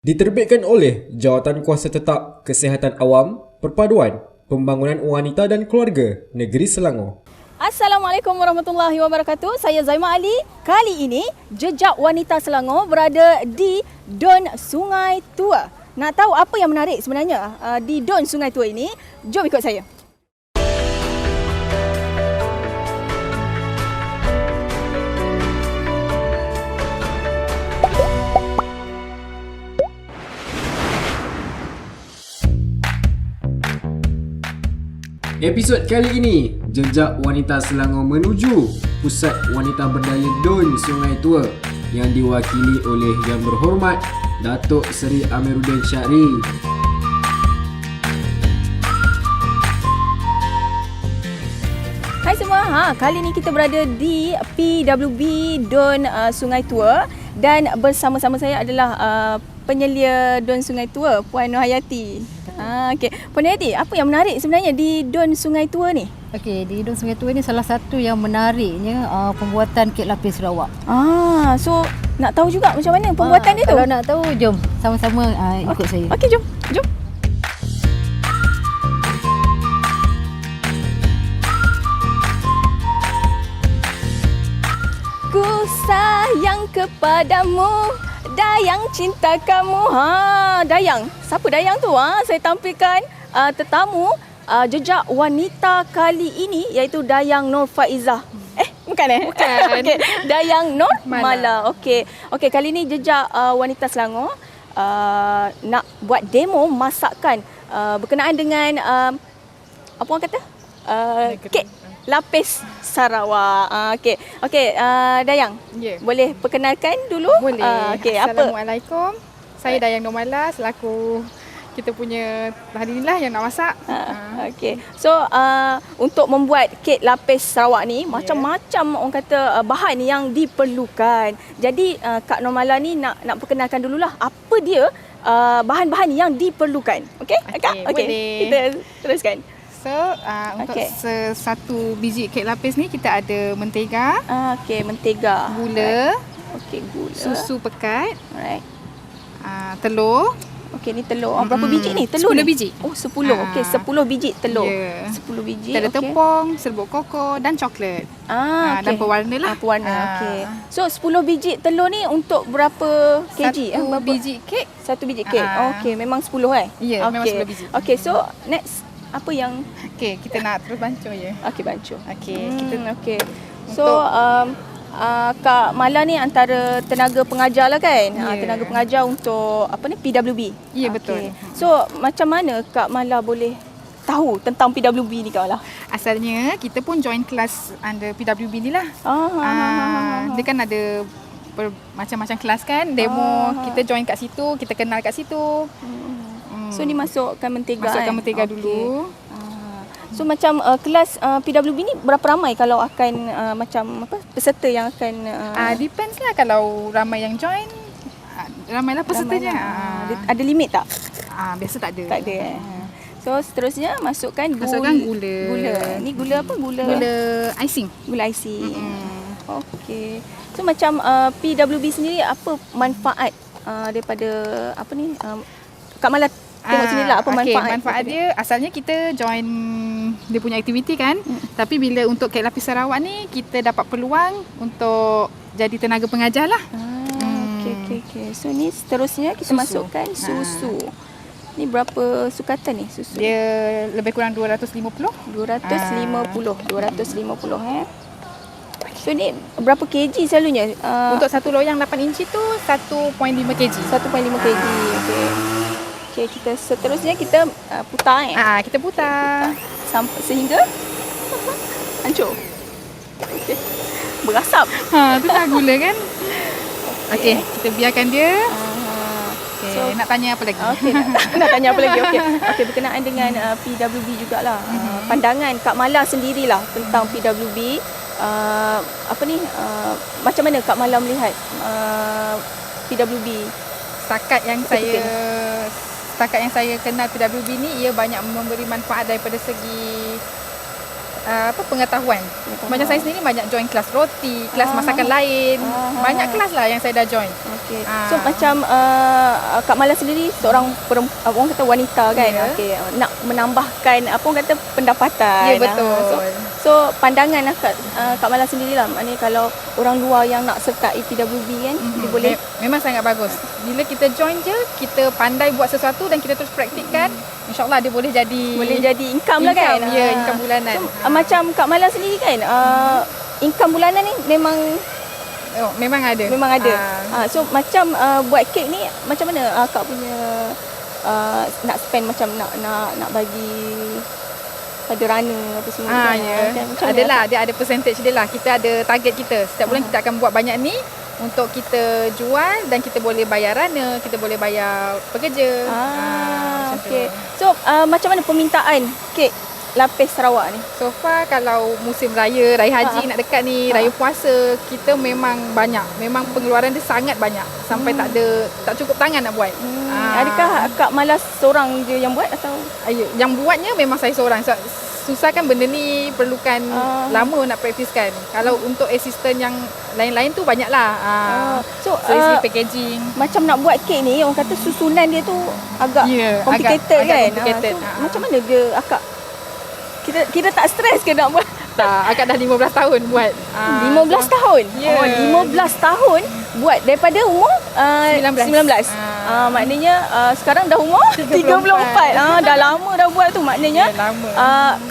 Diterbitkan oleh Jawatan Kuasa Tetap Kesihatan Awam, Perpaduan, Pembangunan Wanita dan Keluarga, Negeri Selangor. Assalamualaikum warahmatullahi wabarakatuh. Saya Zaimah Ali. Kali ini Jejak Wanita Selangor berada di Don Sungai Tua. Nak tahu apa yang menarik sebenarnya di Don Sungai Tua ini? Jom ikut saya. Episod kali ini, Jejak Wanita Selangor menuju Pusat Wanita Berdaya Don Sungai Tua yang diwakili oleh Yang Berhormat Datuk Seri Amiruddin Syahri. Hai semua, kali ini kita berada di PWB Don Sungai Tua dan bersama-sama saya adalah penyelia Don Sungai Tua, Puan Nohayati. Okey, Puan Nohayati, apa yang menarik sebenarnya di Don Sungai Tua ni? Okey, di Don Sungai Tua ni salah satu yang menariknya pembuatan kek lapis Sarawak. So nak tahu juga macam mana pembuatan dia tu? Kalau nak tahu, jom sama-sama ikut saya. Okey, jom. Ku sayang kepadamu, Dayang cinta kamu. Dayang. Siapa Dayang tu? Saya tampilkan tetamu Jejak Wanita kali ini iaitu Dayang Nur Faizah. Bukan. Okey, Dayang Nur Mala. Okey, kali ini Jejak Wanita Selangor nak buat demo masakan berkenaan dengan apa orang kata? Kek lapis Sarawak. Okey, Dayang. Yeah. Boleh perkenalkan dulu? Boleh. Okey, apa? Assalamualaikum. Saya Dayang Nur Mala selaku kita punya hari inilah yang nak masak. Okey. So untuk membuat kek lapis Sarawak ni macam-macam orang kata bahan yang diperlukan. Jadi Kak Nur Mala ni nak perkenalkan dululah apa dia bahan-bahan yang diperlukan. Okey? Kak? Okey. Boleh. Kita teruskan. So untuk satu biji kek lapis ni kita ada mentega, Okey, mentega. gula, Okey, gula. susu pekat, Alright. telur. Okey, ni telur. Berapa biji ni? Telur 10 ni? biji. Oh, 10. Okey, 10 biji telur. Ya. 10 biji. Kita ada okey. tepung, serbuk koko dan coklat. Okey. Dan pewarna lah. Pewarna. Okey. So 10 biji telur ni untuk berapa kg? Satu biji kek. Satu biji kek. Okey, memang 10 Ya, memang 10 biji. Okey, so next apa yang Okey, kita nak terus bancuh je. okey bancuh. Okey, kita Okey. So Kak Mala ni antara tenaga pengajar lah kan? Ya. Tenaga pengajar untuk apa ni PWB. Ya, betul. So macam mana Kak Mala boleh tahu tentang PWB ni Kak Mala? asalnya kita pun join kelas under PWB ni lah. Dia kan ada macam-macam kelas kan, demo kita join kat situ, kita kenal kat situ. So ni masukkan mentega. Masukkan mentega Okey. dulu. So macam kelas PWB ni berapa ramai kalau akan macam apa peserta yang akan Depends lah, kalau ramai yang join, ramailah pesertanya. Ada limit tak? Biasa tak ada. Tak ada. So seterusnya masukkan Masukkan gula. Gula. Ni gula apa? Gula icing. gula icing. Okey. So macam PWB sendiri apa manfaat daripada apa ni Kak Mala tengok sini lah apa manfaat. Manfaat dia, asalnya kita join dia punya aktiviti kan. Tapi bila untuk kek lapis Sarawak ni, kita dapat peluang untuk jadi tenaga pengajar lah. Okey. So ni seterusnya kita Susu. masukkan susu. Ni berapa sukatan ni susu? Dia lebih kurang 250. 250. So ni berapa kg selalunya? Untuk satu loyang 8 inci tu 1.5 kg. 1.5 kg. Okey, kita seterusnya kita putar Kita putar. Sampai sehingga hancur. Okey. Berasap. Tu lah gula kan. Okey, kita biarkan dia. So, Nak tanya apa lagi? Okey, nak tanya apa lagi? Okey, berkenaan dengan PWB jugalah. Pandangan Kak Mala sendirilah tentang PWB. Apa ni? Macam mana Kak Mala melihat PWB? Setakat yang saya kenal PWB ni, ia banyak memberi manfaat daripada segi pengetahuan. Macam saya sendiri banyak join kelas roti, kelas masakan lain. Banyak kelas lah yang saya dah join. Okey. So macam Kak Mala sendiri seorang orang kata wanita kan. Ya. Okey, nak menambahkan apa orang kata pendapatan. Ya, betul. So pandangan Kak Mala sendirilah. Maknanya kalau orang luar yang nak sertai PWB kan, dia boleh Memang sangat bagus. Bila kita join je, kita pandai buat sesuatu dan kita terus praktikkan, insya-Allah dia boleh jadi income lah kan. Ya, income bulanan. So, macam Kak Mala sendiri kan, income bulanan ni Memang ada. So macam buat kek ni macam mana Kak punya nak spend macam nak bagi pada runner apa semua Ya. kan? Macam Adalah, dia ada percentage dia lah. Kita ada target kita. Setiap bulan kita akan buat banyak ni untuk kita jual dan kita boleh bayar runner, kita boleh bayar pekerja. Macam okey. tu. So macam mana permintaan kek lapis Sarawak ni? So far kalau musim raya haji nak dekat ni, raya puasa, kita memang banyak. Memang pengeluaran dia sangat banyak. Sampai tak cukup tangan nak buat. Adakah Kak Mala seorang je yang buat atau? Yang buatnya memang saya seorang. Susah kan benda ni, perlukan lama nak praktiskan. Kalau untuk asisten yang lain-lain tu banyaklah. So dari segi packaging. macam nak buat kek ni, orang kata susunan dia tu agak complicated agak kan? complicated. So, macam mana dia akak kita tak stres ke nak buat? Tak, akak dah 15 tahun buat. 15 tahun? Ya. 15 tahun buat daripada umur 19. Maknanya sekarang dah umur 34. Dah lama dah buat tu. Maknanya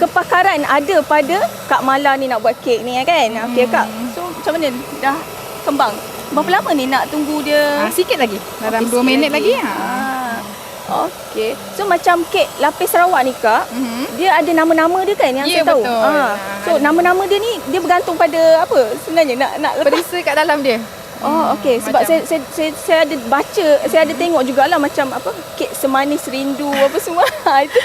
kepakaran ada pada Kak Mala ni nak buat kek ni kan. Okey Kak. So macam mana dah kembang? Berapa lama ni nak tunggu dia? Sikit lagi. Dalam 2 minit lagi. Okey. So macam kek lapis Sarawak ni Kak, dia ada nama-nama dia kan yang Ya, saya tahu. betul. So nama-nama dia ni dia bergantung pada apa sebenarnya nak lepas. Perisa kat dalam dia. Oh okey, sebab saya ada baca, saya ada tengok jugalah macam apa kek semanis rindu apa semua. Itu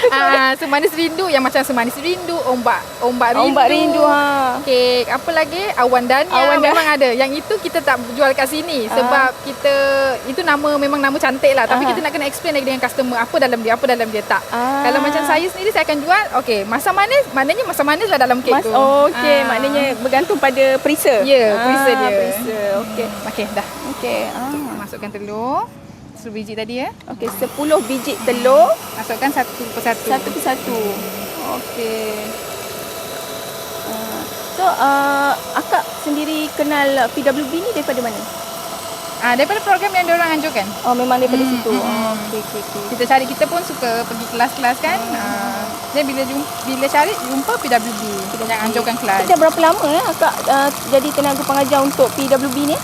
Semanis rindu, yang macam semanis rindu, ombak rindu. Ombak rindu Kek apa lagi? Awan Dania memang ada. Yang itu kita tak jual kat sini sebab kita itu memang nama cantik lah, tapi kita nak kena explain lagi dengan customer apa dalam dia tak. Kalau macam saya sendiri saya akan jual masam manis, maknanya masam manis lah dalam kek tu. Okey, maknanya bergantung pada perisa. Ya, perisa dia. Perisa. Okey. Okey, dah. Okey. Masukkan telur. 10 biji tadi ya. Okey, 10 biji telur. Masukkan satu persatu. Satu persatu. Okey. So, akak sendiri kenal PWB ni daripada mana? Daripada program yang diorang anjurkan. Oh, memang daripada situ. Okey. Kita pun suka pergi kelas-kelas kan. Jadi bila cari jumpa PWB yang anjurkan kelas. Dah berapa lama akak jadi tenaga pengajar untuk PWB ni?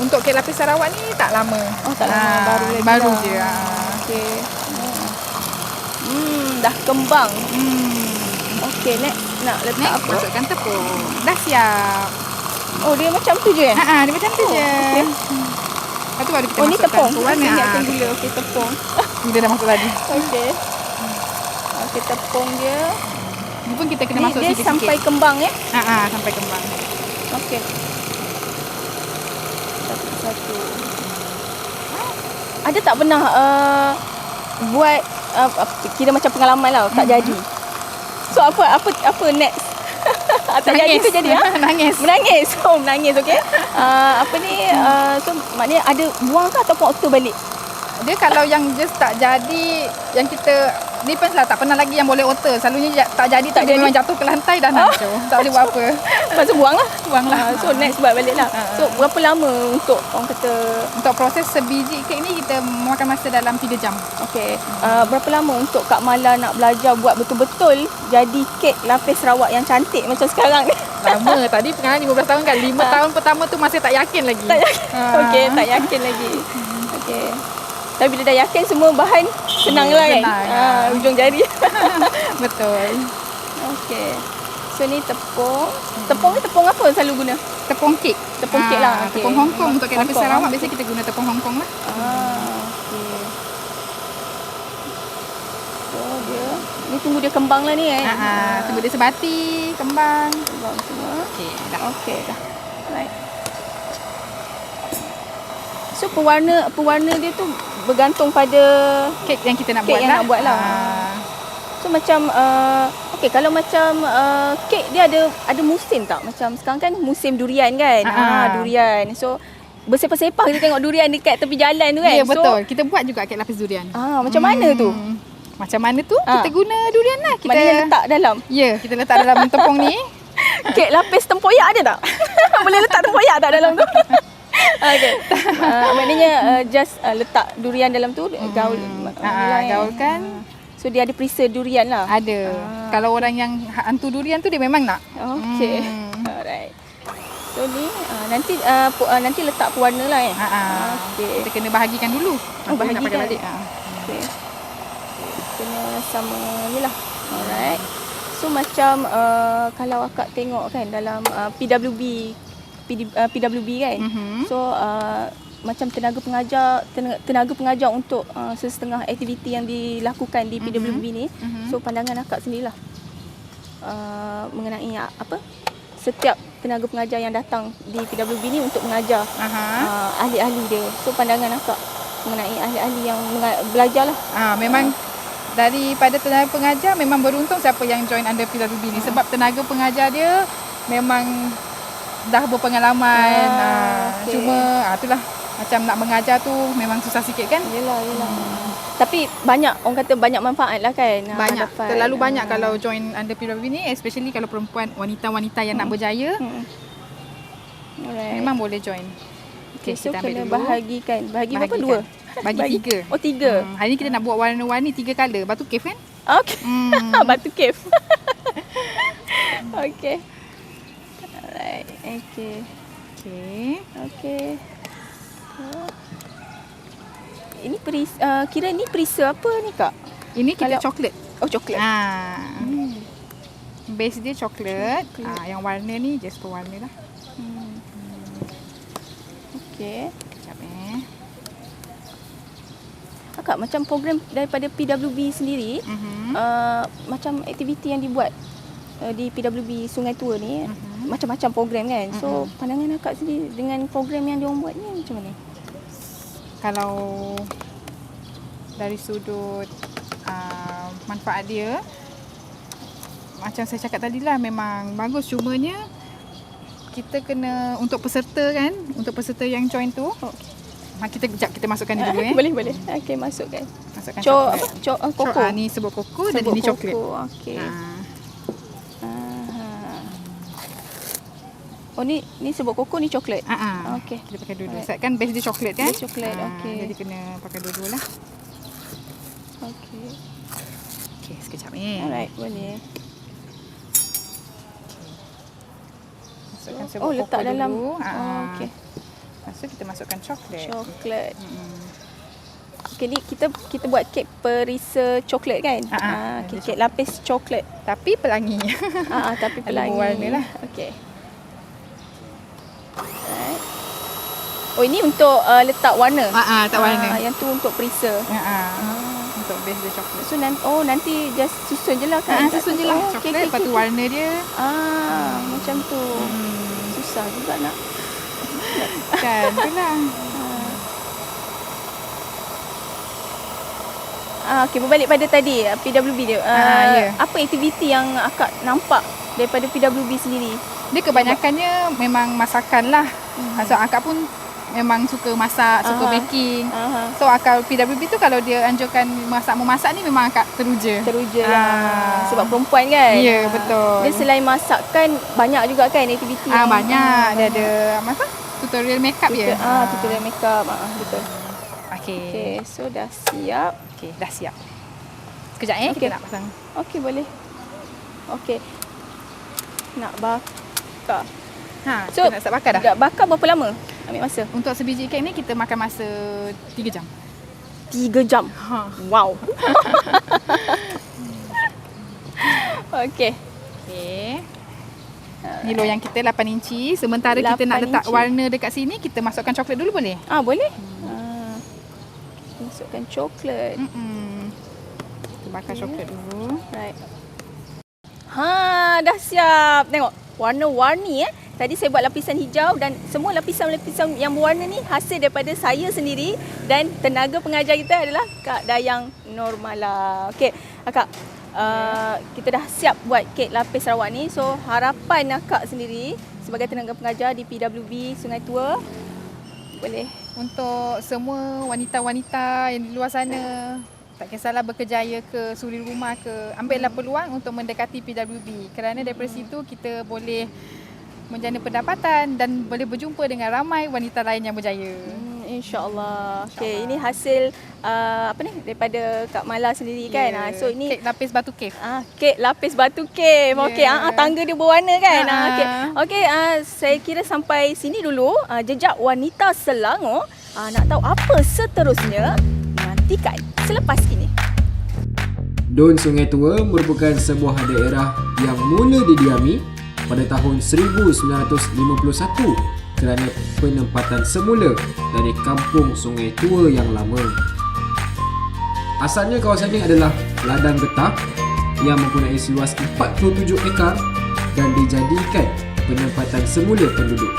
Untuk kek lapis Sarawak ni tak lama. Oh, tak lama, baru je. Okey. Dah kembang. Okey, nak letak apa? Masukkan tepung. Dah siap. Oh, dia macam tu je? Dia macam tu je. Okay. Lepas tu baru kita ni masukkan tepung. tuan. Saya ingatkan gula. Okey, tepung. Dia dah masuk tadi. Okey. Okey, tepung dia. Ni pun kita kena masuk dia sikit-sikit. sampai kembang Sampai kembang. Okey. Satu. Ada tak pernah buat kira macam pengalaman lah tak jadi? So apa next? Tak jadi tu jadi Nangis. Menangis. Menangis okey. Apa ni so maknanya ada buang ke ataupun auto balik? Dia kalau yang just tak jadi, yang kita depends lah, tak pernah lagi yang boleh alter. Selalunya tak jadi memang jatuh ke lantai dah hancur. Tak boleh buat apa. Masa buang lah. So next buat balik lah. So berapa lama untuk orang kata untuk proses sebiji kek ni kita memakan masa dalam 3 jam. Okey. Berapa lama untuk Kak Mala nak belajar buat betul-betul jadi kek lapis Sarawak yang cantik macam sekarang ni? Lama. Tadi pengalaman 15 tahun kan. 5 tahun pertama tu masih tak yakin lagi. Okey, tak yakin lagi. Okey. Tapi bila dah yakin semua bahan senang lah kan? Ujung jari. Betul. Okey. So ni tepung. Tepung ni tepung apa selalu guna? Tepung kek. Tepung kek lah. Okay. Tepung Hong Kong untuk kek lapis Hong Kong. Sarawak biasanya kita guna tepung Hong Kong lah. Okey. So dia ni tunggu dia kembang lah ni kan? Tunggu dia sebati, kembang. Kembang semua. Okey, dah. Okey dah. Right. So pewarna dia tu bergantung pada kek yang kita nak kek buat yang lah. nak buat lah. So macam okey, kalau macam kek dia ada musim tak? Macam sekarang kan musim durian kan. Durian. So bersepah-sepah kita tengok durian dekat tepi jalan tu kan. Ya, betul. Kita buat juga kek lapis durian. Macam mana tu? Macam mana tu? Kita guna durian lah. Kita Maknanya letak dalam. Ya, kita letak dalam tepung ni. Kek lapis tempoyak ada tak? Boleh letak tempoyak tak dalam tu? Okey. Maknanya just letak durian dalam tu, gaulkan. So dia ada perisa durian lah. Ada. Kalau orang yang hantu durian tu dia memang nak. Okey. Alright. So ni nanti letak pewarna lah Okey. Kita kena bahagikan dulu. Bahagikan. Nak pakai balik. Okey. Kena sama ni lah. Alright. So macam kalau akak tengok kan dalam PWB kan. So macam tenaga pengajar untuk sesetengah aktiviti yang dilakukan di PWB ni. So pandangan akak sendirilah mengenai apa setiap tenaga pengajar yang datang di PWB ni untuk mengajar ahli-ahli dia. So pandangan akak mengenai ahli-ahli yang belajar lah. Memang daripada tenaga pengajar memang beruntung siapa yang join under PWB ni sebab tenaga pengajar dia memang dah berpengalaman. Cuma itulah macam nak mengajar tu memang susah sikit kan? Yelah. Tapi banyak, orang kata banyak manfaat lah kan? Banyak, terlalu banyak kalau join under PWB ni, especially kalau perempuan, wanita-wanita yang nak berjaya. Memang boleh join. Okay, so kita ambil kena dulu. bahagikan. Bahagi berapa? 2? Bagi 3. Oh, 3. Hari ni kita nak buat warna-warni 3 colour. Batu cave kan? Okay. Batu cave. Okay. Alright. Okay. Ini kira ni perisa apa ni Kak? Ini kita coklat. Oh, coklat. Base dia coklat. Yang warna ni just pewarna lah. Okay. Sekejap Kak, macam program daripada PWB sendiri, macam aktiviti yang dibuat di PWB Sungai Tua ni, macam-macam program kan. So, pandangan Kak sendiri dengan program yang diorang buat ni macam mana? Kalau dari sudut manfaat dia, macam saya cakap tadi lah, memang bagus. Cumanya kita kena untuk peserta kan, untuk peserta yang join tu, kita masukkan ni dulu Boleh. Okey, masukkan. Masukkan Koko. Ni sebut koko dan ini coklat. Okey. Oh, ni sebut koko, ni coklat. Okey. Kita pakai dua-dua. Kan base dia coklat kan? Base coklat, okey. Jadi kena pakai dua-dua lah. Okey. Okey, sekejap Alright, boleh. Masukkan sebut Oh, koko letak dalam. dulu. Okey. Lepas tu kita masukkan coklat. Coklat. Okey, ni kita buat kek perisa coklat kan? Kek lapis coklat. Tapi pelangi. Tapi pelangi. Warna lah. Okey. Alright. Oh, ini untuk letak warna. Letak warna. Yang tu untuk perisa. Untuk base dia coklat. So nanti just susun je lah kan? Susun je lah coklat. Lepas tu warna dia. Macam tu. Susah juga nak. Kan, itulah. Okey, berbalik pada tadi PWB dia. Apa aktiviti yang akak nampak daripada PWB sendiri? Dia kebanyakannya memang masakan lah. So akak pun memang suka masak, suka baking. So akak PWB tu kalau dia anjurkan memasak ni memang akak teruja lah. Sebab perempuan kan. Ya, betul. Dia selain masak kan banyak juga kan aktiviti. Banyak. Dia ada apa? Tutorial makeup dia. Tutorial makeup. Betul. Okey. So dah siap. Okey, dah siap. Sekejap kita nak pasang. Okey, boleh. Okey. Nak bakar. So nak start bakar dah. Dah bakar berapa lama? Ambil masa. Untuk sebiji kek ni kita makan masa 3 jam. 3 jam. Wow. Okey. Ni loyang kita 8 inci. Sementara kita nak letak warna dekat sini, kita masukkan coklat dulu boleh? Boleh. Masukkan coklat. Kita bakar coklat dulu. Right. Dah siap. Tengok. Warna-warni Tadi saya buat lapisan hijau dan semua lapisan-lapisan yang berwarna ni hasil daripada saya sendiri dan tenaga pengajar kita adalah Kak Dayang Nurmala. Okey, Kak. kita dah siap buat kek lapis Sarawak ni. So harapan akak sendiri sebagai tenaga pengajar di PWB Sungai Tua, boleh Untuk semua wanita-wanita yang di luar sana, tak kisahlah berkerjaya ke, suri rumah ke, ambillah peluang untuk mendekati PWB. Kerana daripada situ kita boleh menjana pendapatan dan boleh berjumpa dengan ramai wanita lain yang berjaya. InsyaAllah. Okey, ini hasil daripada Kak Mala sendiri kan. So ini kek lapis batu cave. Kek lapis batu cave. Okey, tangga dia berwarna kan. Okey, saya kira sampai sini dulu jejak wanita Selangor. Nak tahu apa seterusnya? Nantikan selepas ini. Don Sungai Tua merupakan sebuah daerah yang mula didiami pada tahun 1951 kerana penempatan semula dari kampung Sungai Tua yang lama. Asalnya kawasan ini adalah ladang getah yang mempunyai seluas 47 ekar dan dijadikan penempatan semula penduduk.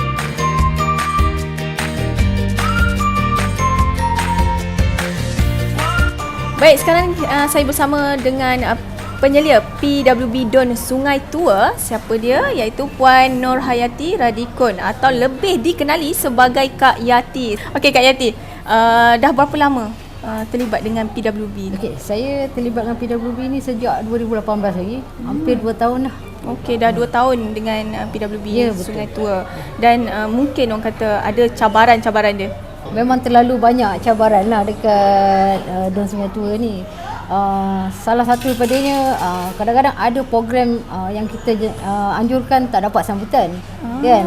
Baik, sekarang saya bersama dengan penyelia PWB Don Sungai Tua. Siapa dia? Iaitu Puan Nur Hayati Radikun atau lebih dikenali sebagai Kak Yati. Okey Kak Yati, dah berapa lama terlibat dengan PWB ni? Okey, saya terlibat dengan PWB ni sejak 2018 lagi. Hampir 2 tahun dah. Okey, dah 2 tahun dengan PWB Ya, Sungai Tua. Dan mungkin orang kata ada cabaran-cabaran dia. Memang terlalu banyak cabaran lah dekat Don Sungai Tua ni. Salah satu daripadanya kadang-kadang ada program yang kita anjurkan tak dapat sambutan kan.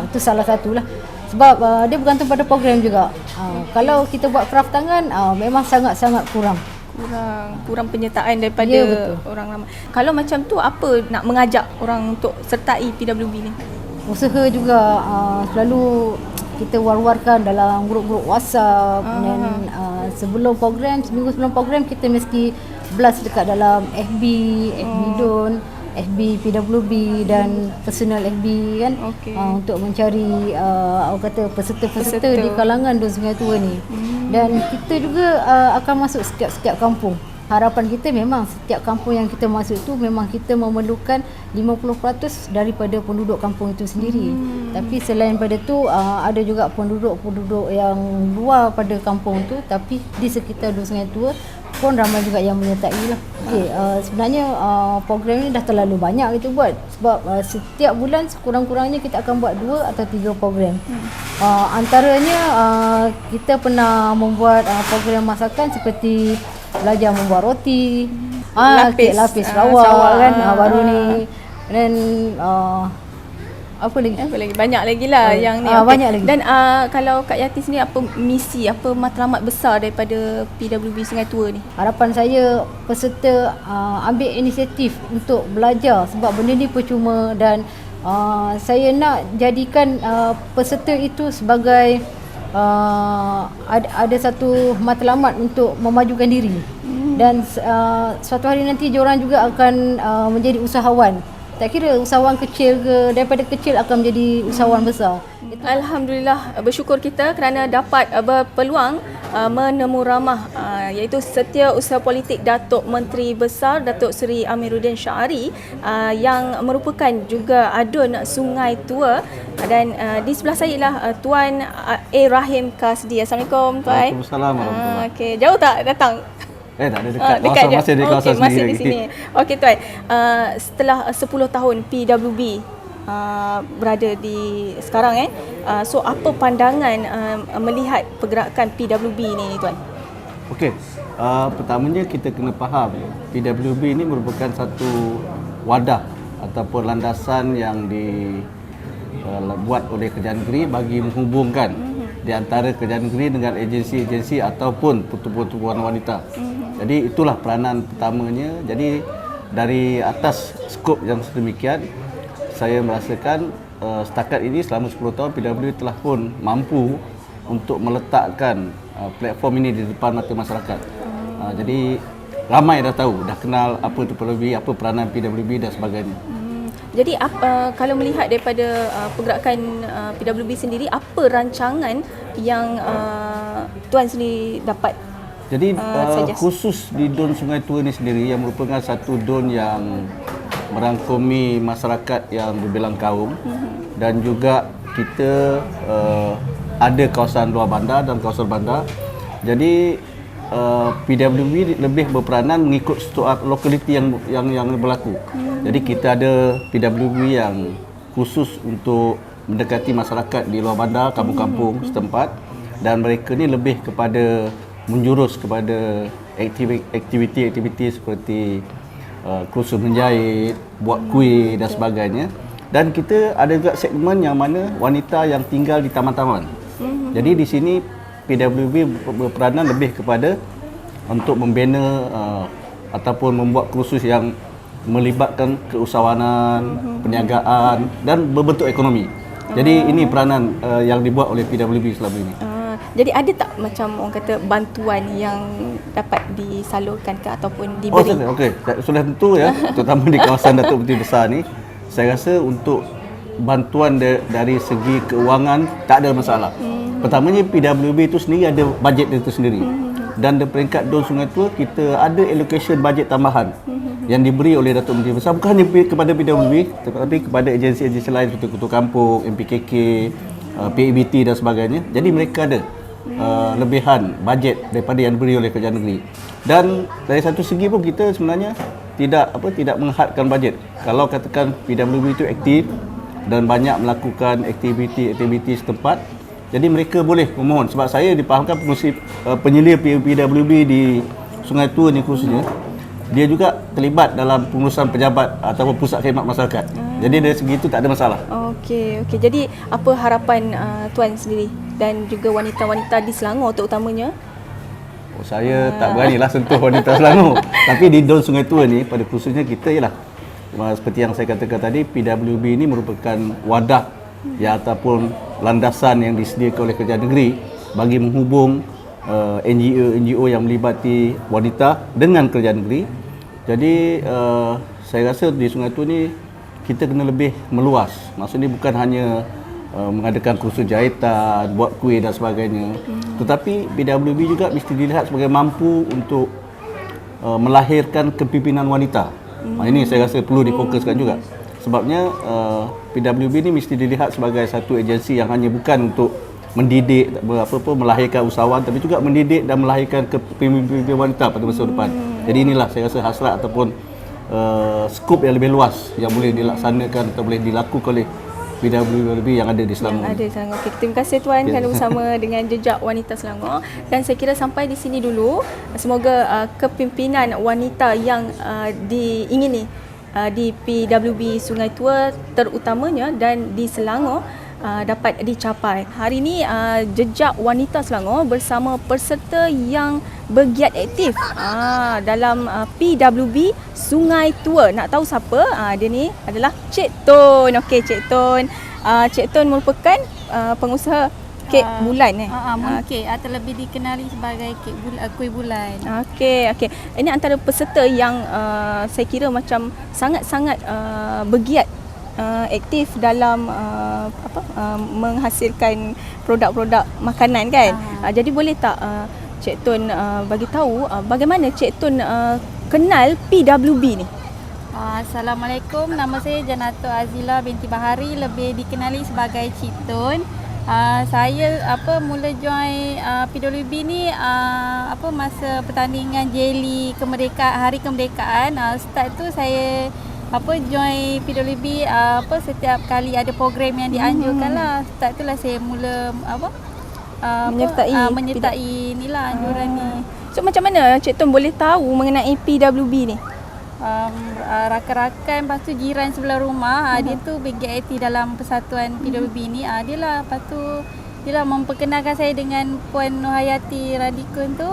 Itu salah satulah sebab dia bergantung pada program juga. Kalau kita buat kraft tangan memang sangat-sangat kurang penyertaan daripada orang ramai. Kalau macam tu, apa nak mengajak orang untuk sertai PWB ni? Usaha juga selalu kita war-warkan dalam grup-grup WhatsApp dan sebelum program, seminggu sebelum program kita mesti blast dekat dalam FB Don, FB PWB dan personal FB kan, untuk mencari orang kata peserta-peserta di kalangan Don Sungai Tua ni. Dan kita juga akan masuk setiap kampung. Harapan kita memang setiap kampung yang kita masuk tu memang kita memerlukan 50% daripada penduduk kampung itu sendiri. Tapi selain pada tu ada juga penduduk-penduduk yang luar pada kampung tu tapi di sekitar Don Sungai Tua pun ramai juga yang menyertai lah. Okey, sebenarnya program ni dah terlalu banyak kita buat sebab setiap bulan sekurang-kurangnya kita akan buat 2 atau 3 program. Antaranya kita pernah membuat program masakan seperti belajar membuat roti, kek lapis Sarawak kan, baru ni. Dan apa lagi? Banyak lagi lah yang ni. Banyak lagi. Dan kalau Kak Yati sendiri, apa misi, apa matlamat besar daripada PWB Sungai Tua ni? Harapan saya peserta ambil inisiatif untuk belajar sebab benda ni percuma dan saya nak jadikan peserta itu sebagai ada satu matlamat untuk memajukan diri dan suatu hari nanti diorang juga akan menjadi usahawan. Tak kira usahawan kecil ke, daripada kecil akan menjadi usahawan besar. Alhamdulillah, bersyukur kita kerana dapat berpeluang menemu ramah iaitu Setiausaha Politik Datuk Menteri Besar Datuk Seri Amiruddin Syahari yang merupakan juga adun Sungai Tua, dan di sebelah saya ialah Tuan A. Rahim Kasdi. Assalamualaikum Tuan. Waalaikumsalam warahmatullahi. Okey, jauh tak datang? Tak ada dekat. Dekat je. Masih di kawasan sendiri. Masih di sini. Okey Tuan, setelah 10 tahun PWB berada di sekarang so apa pandangan melihat pergerakan PWB ni Tuan? Okey. Pertamanya kita kena faham PWB ini merupakan satu wadah ataupun landasan yang dibuat oleh kerajaan negeri bagi menghubungkan di antara kerajaan negeri dengan agensi-agensi ataupun pertubuhan wanita. Jadi itulah peranan pertamanya. Jadi dari atas skop yang sedemikian, saya merasakan setakat ini selama 10 tahun PWB telah pun mampu untuk meletakkan platform ini di depan mata masyarakat. Jadi ramai dah tahu, dah kenal apa itu PWB, apa peranan PWB dan sebagainya. Jadi kalau melihat daripada pergerakan PWB sendiri, apa rancangan yang Tuan sendiri dapat Jadi suggest. khusus di Don Sungai Tua ni sendiri yang merupakan satu don yang merangkumi masyarakat yang berbilang kaum dan juga kita ada kawasan luar bandar dan kawasan bandar. Jadi PWB lebih berperanan mengikut lokaliti yang berlaku. Jadi kita ada PWB yang khusus untuk mendekati masyarakat di luar bandar, kampung-kampung setempat, dan mereka ni lebih kepada menjurus kepada aktiviti-aktiviti seperti kursus menjahit, buat kuih dan sebagainya. Dan kita ada juga segmen yang mana wanita yang tinggal di taman-taman. Jadi di sini PWB berperanan lebih kepada untuk membina ataupun membuat kursus yang melibatkan keusahawanan, perniagaan dan berbentuk ekonomi. Jadi ini peranan yang dibuat oleh PWB selama ini. Jadi ada tak macam orang kata bantuan yang dapat disalurkan ke ataupun diberi? Okey. Sudah tentu ya, terutama di kawasan Datuk Menteri Besar ni, saya rasa untuk bantuan dari segi keuangan tak ada masalah. Pertamanya PWB itu sendiri ada bajet dia itu sendiri. Dan di peringkat Don Sungai Tua kita ada allocation bajet tambahan yang diberi oleh Datuk Menteri Besar, bukan hanya kepada PWB tetapi kepada agensi-agensi lain seperti Ketua Kampung, MPKK, PABT dan sebagainya. Jadi mereka ada lebihan bajet daripada yang diberi oleh Kerajaan Negeri. Dan dari satu segi pun kita sebenarnya tidak menghadkan bajet. Kalau katakan PWB itu aktif dan banyak melakukan aktiviti setempat, jadi mereka boleh memohon. Sebab saya dipahamkan penyelia PWB di Sungai Tua ni khususnya, dia juga terlibat dalam pengurusan pejabat ataupun pusat khidmat masyarakat. Jadi dari segi itu tak ada masalah. Okey. Jadi apa harapan Tuan sendiri dan juga wanita-wanita di Selangor terutamanya? Saya tak beranilah sentuh wanita Selangor. Tapi di Don Sungai Tua ni pada khususnya kita ialah seperti yang saya katakan tadi, PWB ini merupakan wadah ya ataupun landasan yang disediakan oleh Kerajaan Negeri bagi menghubung NGO yang melibati wanita dengan Kerajaan Negeri. Jadi saya rasa di Sungai Tua ni kita kena lebih meluas. Maksudnya bukan hanya mengadakan kursus jahitan, buat kuih dan sebagainya. Tetapi PWB juga mesti dilihat sebagai mampu untuk melahirkan kepimpinan wanita. Ini saya rasa perlu difokuskan juga. Sebabnya PWB ni mesti dilihat sebagai satu agensi yang hanya bukan untuk mendidik melahirkan usahawan, tapi juga mendidik dan melahirkan kepemimpinan wanita pada masa depan. Jadi inilah saya rasa hasrat ataupun skop yang lebih luas yang boleh dilaksanakan atau boleh dilakukan oleh PWB yang ada di Selangor. Ada di Selangor. Okay, terima kasih Tuan kerana bersama dengan Jejak Wanita Selangor. Dan saya kira sampai di sini dulu. Semoga kepimpinan wanita yang diingini di PWB Sungai Tua terutamanya dan di Selangor dapat dicapai. Hari ini Jejak Wanita Selangor bersama peserta yang bergiat aktif dalam PWB Sungai Tua. Nak tahu siapa? Dia ni adalah Cik Tun. Okey, Cik Tun. Cik Tun merupakan pengusaha kek bulan kek atau lebih dikenali sebagai kuih bulan. Okey. Ini antara peserta yang saya kira macam sangat-sangat bergiat aktif dalam menghasilkan produk-produk makanan kan. Jadi boleh tak Cik Tun bagi tahu bagaimana Cik Tun kenal PWB ni? Assalamualaikum, nama saya Janato Azila binti Bahari, lebih dikenali sebagai Cik Tun. Saya mula join PWB ni masa pertandingan jelly Hari Kemerdekaan. Start tu saya join PWB setiap kali ada program yang dianjurkan lah. Start tu lah saya mula menyertai inilah anjuran ni. So macam mana Cik Tun boleh tahu mengenai PWB ni? Rakan-rakan, lepas tu jiran sebelah rumah, dia tu bergiat aktif dalam persatuan PWB ni. Dia lah, lepas tu dia lah memperkenalkan saya dengan Puan Nurhayati Radikun tu.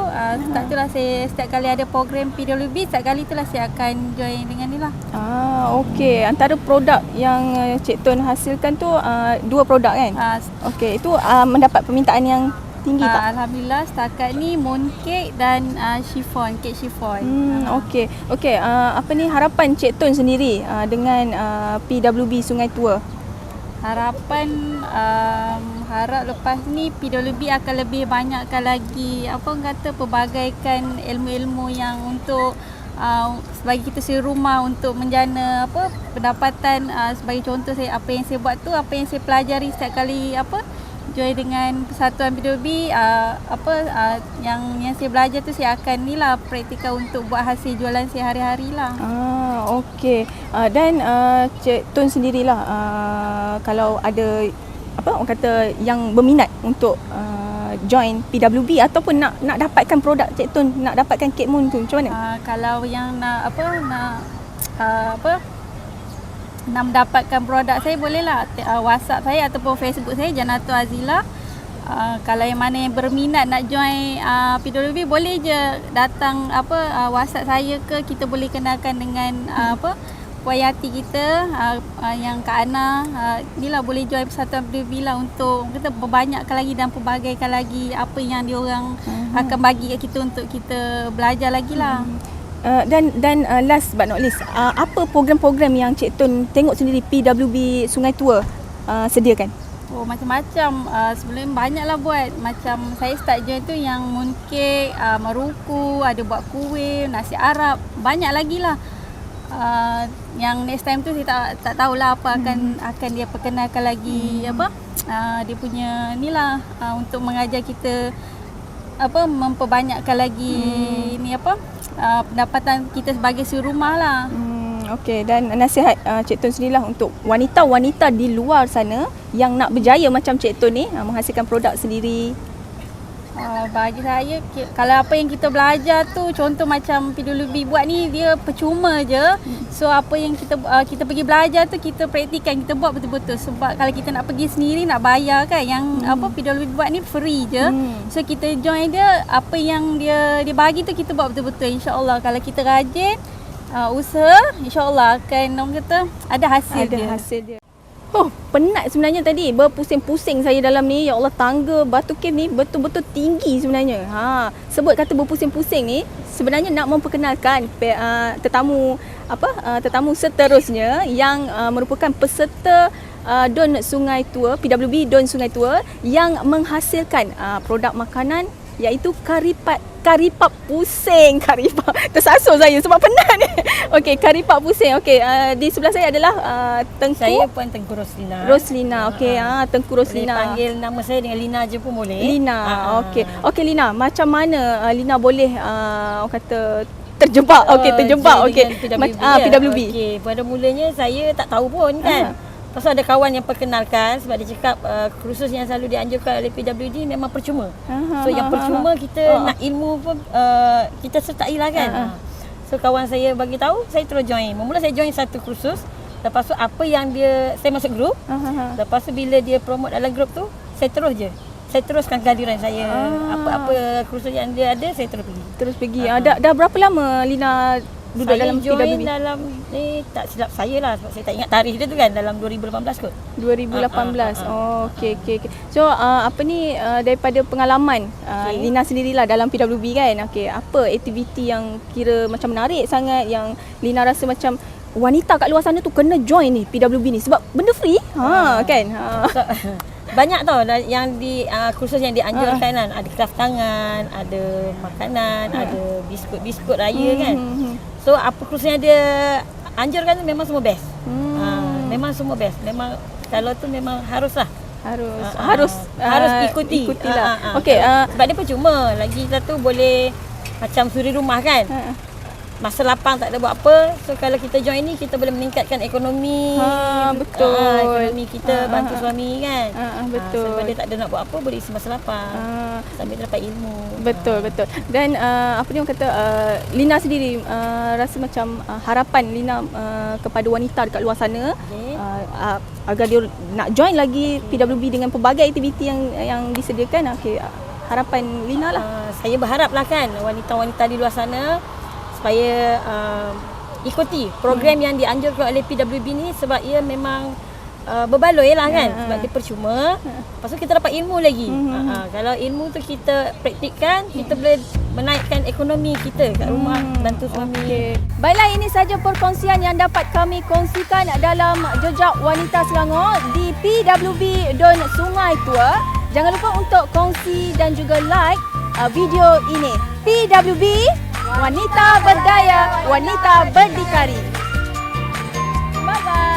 Start tu lah saya, setiap kali ada program PWB, setiap kali tu lah saya akan join dengan ni lah. Okey. Antara produk yang Cik Tun hasilkan tu 2 produk kan? Okey, itu mendapat permintaan yang tinggi tak? Alhamdulillah setakat ni mooncake dan kek chiffon. Okey. Apa ni harapan Cik Tun sendiri dengan PWB Sungai Tua? harapan harap lepas ni PWB akan lebih banyakkan lagi apa orang kata pelbagaikan ilmu-ilmu yang untuk sebagai kita sendiri rumah untuk menjana apa pendapatan. Sebagai contoh saya, apa yang saya buat tu, apa yang saya pelajari setiap kali apa join dengan persatuan PWB, yang saya belajar tu saya akan ni lah praktikal untuk buat hasil jualan saya hari-hari lah. Okey. Dan Cik Tun sendirilah kalau ada apa orang kata yang berminat untuk join PWB ataupun nak dapatkan produk Cik Tun, nak dapatkan Kek Mun tu macam mana? Kalau yang nak mendapatkan produk saya, bolehlah WhatsApp saya ataupun Facebook saya Janato Azila. Kalau yang mana yang berminat nak join PWB, boleh je datang WhatsApp saya ke, kita boleh kenalkan dengan Puan Yati kita yang Kak Ana, inilah boleh join persatuan PWB lah untuk kita perbanyakkan lagi dan pelbagaikan lagi apa yang diorang akan bagi kat kita untuk kita belajar lagi lah. Dan last but not least, apa program-program yang Cik Tun tengok sendiri PWB Sungai Tua sediakan? Oh, macam-macam. Sebelum banyaklah buat. Macam saya start join tu yang mooncake, maruku, ada buat kuih, nasi Arab, banyak lagi lah. Yang next time tu saya tak tahulah apa akan dia perkenalkan lagi dia punya ni lah untuk mengajar kita memperbanyakkan lagi pendapatan kita sebagai suri rumah lah. Okey, dan nasihat Cik Tun sendirilah untuk wanita-wanita di luar sana yang nak berjaya macam Cik Tun ni menghasilkan produk sendiri. Bagi saya, kalau apa yang kita belajar tu, contoh macam PWB buat ni, dia percuma je. So apa yang kita pergi belajar tu, kita praktikan, kita buat betul-betul. Sebab kalau kita nak pergi sendiri, nak bayar kan, yang PWB buat ni free je. So kita join dia, apa yang dia bagi tu kita buat betul-betul. InsyaAllah kalau kita rajin usaha, insyaAllah akan orang kata ada hasil dia. Oh, penat sebenarnya tadi. Berpusing-pusing saya dalam ni. Ya Allah, tangga Batu Cave ni betul-betul tinggi sebenarnya. Sebut kata berpusing-pusing ni sebenarnya nak memperkenalkan tetamu seterusnya yang merupakan peserta Don Sungai Tua, PWB Don Sungai Tua yang menghasilkan produk makanan iaitu karipap pusing. Karipap. Tersasul saya sebab penat ni. Okey, karipap pusing. Okey, di sebelah saya adalah Tengku. Saya Puan Tengku Roslina. Roslina. Okey, Tengku Roslina. Boleh panggil nama saya dengan Lina je pun boleh. Lina. Okey. Okey Lina, macam mana Lina boleh orang kata terjebak? Okey, terjebak. Okey. PWB. Okey, pada mulanya saya tak tahu pun kan. Pasal ada kawan yang perkenalkan sebab dia cakap kursus yang selalu dianjurkan oleh PWD memang percuma. So yang percuma kita nak ilmu pun kita sertai lah kan. So kawan saya bagi tahu, saya terus join. Mula saya join satu kursus. Lepas tu apa yang saya masuk grup. Lepas tu bila dia promote dalam grup tu, saya teruskan kehadiran saya. Apa kursus yang dia ada, saya terus pergi. Dah berapa lama Lina duduk saya dalam join PWB? dalam tak silap saya lah sebab saya tak ingat tarikh dia tu kan, dalam 2018 kot. 2018. Okey. So daripada pengalaman Lina sendirilah dalam PWB kan. Okey, apa aktiviti yang kira macam menarik sangat yang Lina rasa macam wanita kat luar sana tu kena join ni PWB ni sebab benda free kan. So, banyak tau yang di kursus yang dianjurkan kan. Ada craft tangan, ada makanan, ada biskut raya kan. So apa kursus yang dia anjurkan tu memang semua best. Memang semua best. Memang kalau tu memang haruslah. Harus ikutilah. Okey, sebab dia percuma. Lagi satu boleh macam suri rumah kan. Masa lapang tak ada buat apa. So kalau kita join ni, kita boleh meningkatkan ekonomi. Betul. Ekonomi kita bantu suami kan. Betul. Sebab dia tak ada nak buat apa, boleh isi masa lapang. Sambil dapat ilmu. Betul. Dan orang kata Lina sendiri rasa macam harapan Lina kepada wanita dekat luar sana agar dia nak join lagi PWB dengan pelbagai aktiviti yang disediakan. Okey, harapan Lina lah. Saya berharaplah kan wanita-wanita di luar sana supaya ikuti program yang dianjurkan oleh PWB ni sebab ia memang berbaloi lah kan, sebab dia percuma. Lepas tu kita dapat ilmu lagi. Kalau ilmu tu kita praktikkan, kita boleh menaikkan ekonomi kita kat rumah, bantu suami. Baiklah, ini saja perkongsian yang dapat kami kongsikan dalam Jejak Wanita Selangor di PWB Don Sungai Tua. Jangan lupa untuk kongsi dan juga like video ini. PWB, wanita berdaya, wanita berdikari. Bye-bye.